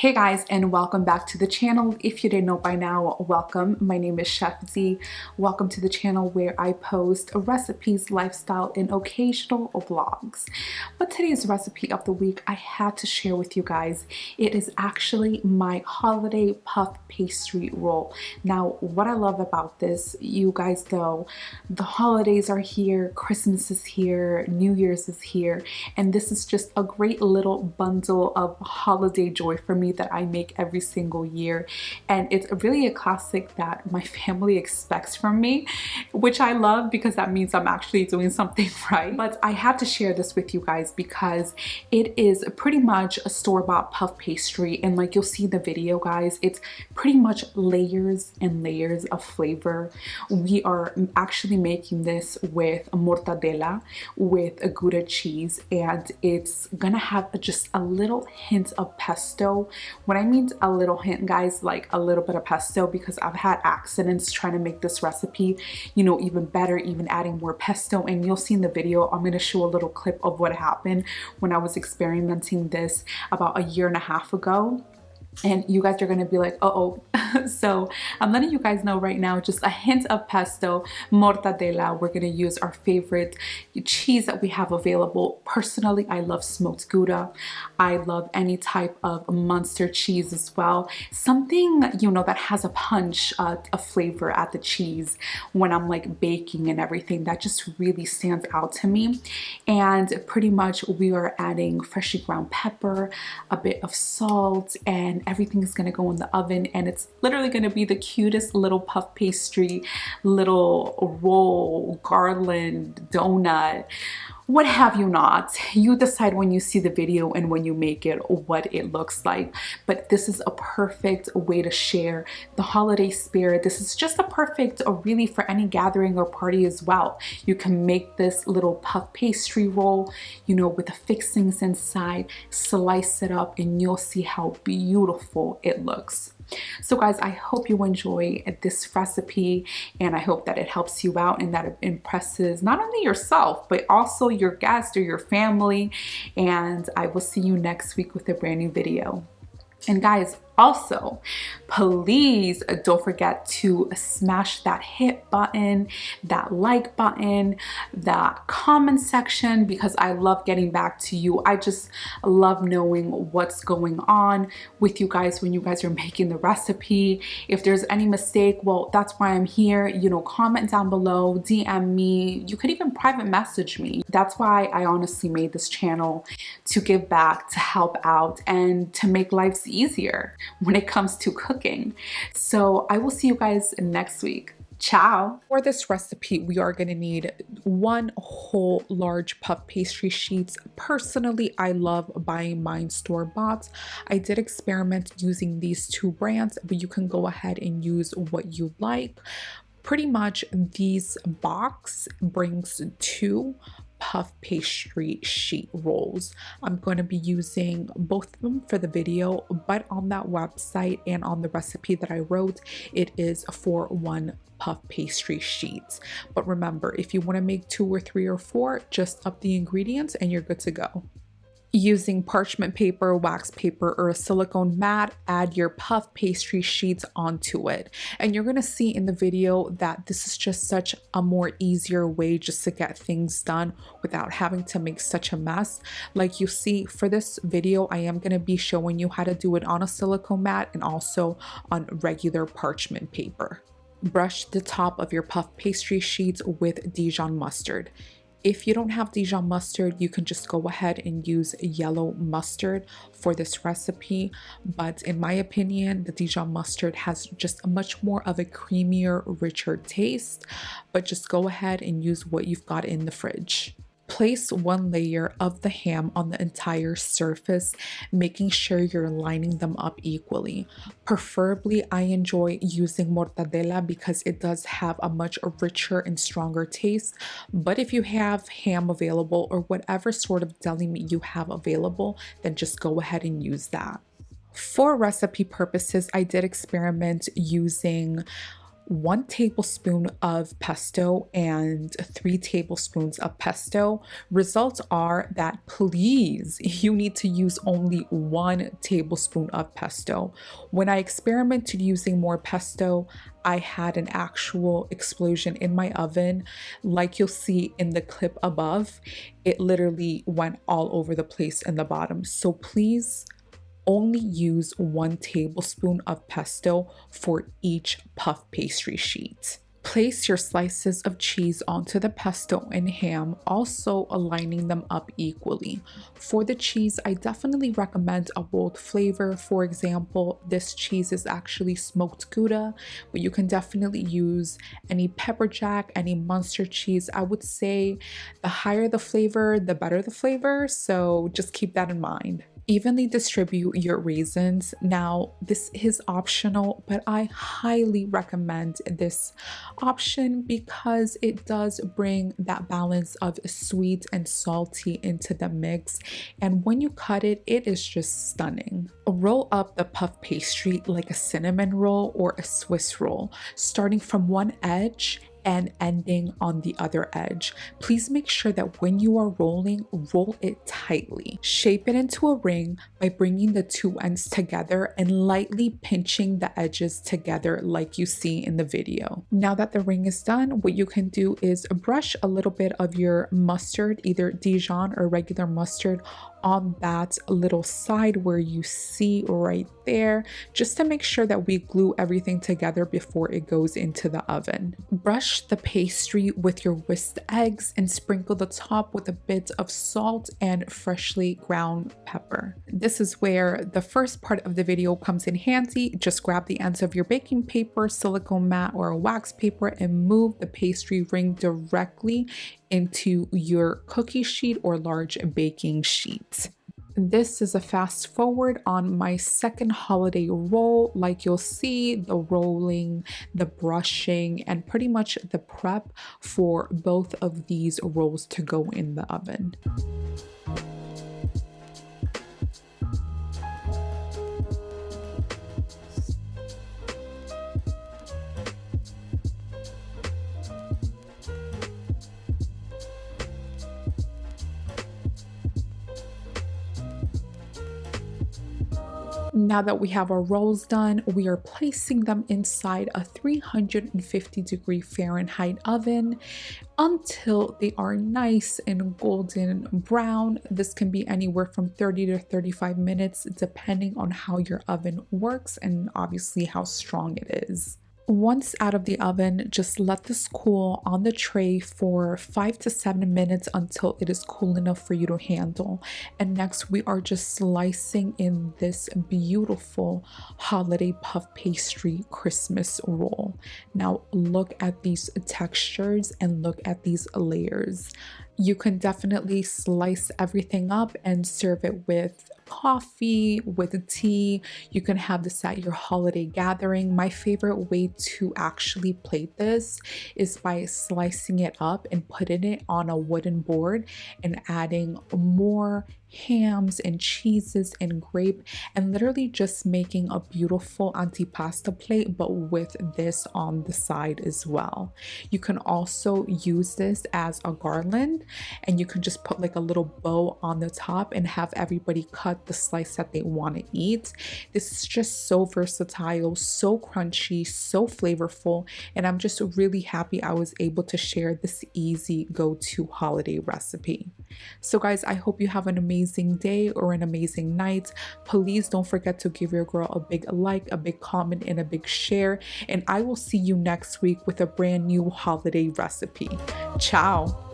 Hey guys, and welcome back to the channel. If you didn't know by now, welcome. My name is Chef Z. Welcome to the channel where I post recipes, lifestyle, and occasional vlogs. But today's recipe of the week I had to share with you guys. It is actually my holiday puff pastry roll. Now, what I love about this, you guys know, the holidays are here, Christmas is here, New Year's is here, and this is just a great little bundle of holiday joy for me that I make every single year. And it's really a classic that my family expects from me, which I love because that means I'm actually doing something right. But I had to share this with you guys because it is pretty much a store-bought puff pastry, and like you'll see the video, guys, it's pretty much layers and layers of flavor. We are actually making this with mortadella, with a Gouda cheese, and it's gonna have just a little hint of pesto. When I mean a little hint, guys, like a little bit of pesto, because I've had accidents trying to make this recipe, you know, even better, even adding more pesto. And you'll see in the video, I'm going to show a little clip of what happened when I was experimenting this about a year and a half ago. And you guys are going to be like, uh-oh. So I'm letting you guys know right now, just a hint of pesto, mortadella. We're going to use our favorite cheese that we have available. Personally, I love smoked Gouda. I love any type of Munster cheese as well. Something, you know, that has a punch, a flavor at the cheese when I'm like baking and everything. That just really stands out to me. And pretty much we are adding freshly ground pepper, a bit of salt, and everything is going to go in the oven, and it's literally going to be the cutest little puff pastry, little roll, garland, donut, what have you not. You decide when you see the video and when you make it what it looks like. But this is a perfect way to share the holiday spirit. This is just a perfect, really, for any gathering or party as well. You can make this little puff pastry roll, you know, with the fixings inside, slice it up, and you'll see how beautiful it looks. So guys, I hope you enjoy this recipe, and I hope that it helps you out and that it impresses not only yourself, but also your guests or your family. And I will see you next week with a brand new video. And guys, also, please don't forget to smash that hit button, that like button, that comment section, because I love getting back to you. I just love knowing what's going on with you guys when you guys are making the recipe. If there's any mistake, well, that's why I'm here. You know, comment down below, DM me. You could even private message me. That's why I honestly made this channel, to give back, to help out, and to make lives easier when it comes to cooking. So I will see you guys next week. Ciao. For this recipe, we are going to need one whole large puff pastry sheets. Personally, I love buying mine store-bought. I did experiment using these two brands, but you can go ahead and use what you like. Pretty much these box brings two puff pastry sheet rolls. I'm going to be using both of them for the video, but on that website and on the recipe that I wrote, it is for one puff pastry sheets. But remember, if you want to make 2 or 3 or 4, just up the ingredients and you're good to go. Using parchment paper, wax paper, or a silicone mat, add your puff pastry sheets onto it. And you're gonna see in the video that this is just such a more easier way just to get things done without having to make such a mess. Like you see for this video, I am gonna be showing you how to do it on a silicone mat and also on regular parchment paper. Brush the top of your puff pastry sheets with Dijon mustard. If you don't have Dijon mustard, you can just go ahead and use yellow mustard for this recipe. But in my opinion, the Dijon mustard has just a much more of a creamier, richer taste. But just go ahead and use what you've got in the fridge. Place one layer of the ham on the entire surface, making sure you're lining them up equally. Preferably, I enjoy using mortadella because it does have a much richer and stronger taste. But if you have ham available or whatever sort of deli meat you have available, then just go ahead and use that. For recipe purposes, I did experiment using 1 tablespoon of pesto and 3 tablespoons of pesto. Results are that please, you need to use only 1 tablespoon of pesto. When I experimented using more pesto, I had an actual explosion in my oven. Like you'll see in the clip above, it literally went all over the place in the bottom. So please only use 1 tablespoon of pesto for each puff pastry sheet. Place your slices of cheese onto the pesto and ham, also aligning them up equally. For the cheese, I definitely recommend a bold flavor. For example, this cheese is actually smoked Gouda, but you can definitely use any pepper jack, any Munster cheese. I would say the higher the flavor, the better the flavor, so just keep that in mind. Evenly distribute your raisins. Now, this is optional, but I highly recommend this option because it does bring that balance of sweet and salty into the mix. And when you cut it, it is just stunning. Roll up the puff pastry like a cinnamon roll or a Swiss roll, starting from one edge and ending on the other edge. Please make sure that when you are rolling, roll it tightly. Shape it into a ring by bringing the 2 ends together and lightly pinching the edges together like you see in the video. Now that the ring is done, what you can do is brush a little bit of your mustard, either Dijon or regular mustard, on that little side where you see right there, just to make sure that we glue everything together before it goes into the oven. Brush the pastry with your whisked eggs and sprinkle the top with a bit of salt and freshly ground pepper. This is where the first part of the video comes in handy. Just grab the ends of your baking paper, silicone mat, or a wax paper and move the pastry ring directly into your cookie sheet or large baking sheet. This is a fast forward on my second holiday roll. Like you'll see, the rolling, the brushing, and pretty much the prep for both of these rolls to go in the oven. Now that we have our rolls done, we are placing them inside a 350-degree Fahrenheit oven until they are nice and golden brown. This can be anywhere from 30 to 35 minutes, depending on how your oven works and obviously how strong it is. Once out of the oven, just let this cool on the tray for 5 to 7 minutes until it is cool enough for you to handle. And next, we are just slicing in this beautiful holiday puff pastry Christmas roll. Now, look at these textures and look at these layers. You can definitely slice everything up and serve it with coffee, with tea. You can have this at your holiday gathering. My favorite way to actually plate this is by slicing it up and putting it on a wooden board and adding more hams and cheeses and grape, and literally just making a beautiful antipasta plate, but with this on the side as well. You can also use this as a garland, and you can just put like a little bow on the top and have everybody cut the slice that they want to eat. This is just so versatile, so crunchy, so flavorful, and I'm just really happy I was able to share this easy go-to holiday recipe. So guys, I hope you have an amazing day or an amazing night. Please don't forget to give your girl a big like, a big comment, and a big share. And I will see you next week with a brand new holiday recipe. Ciao.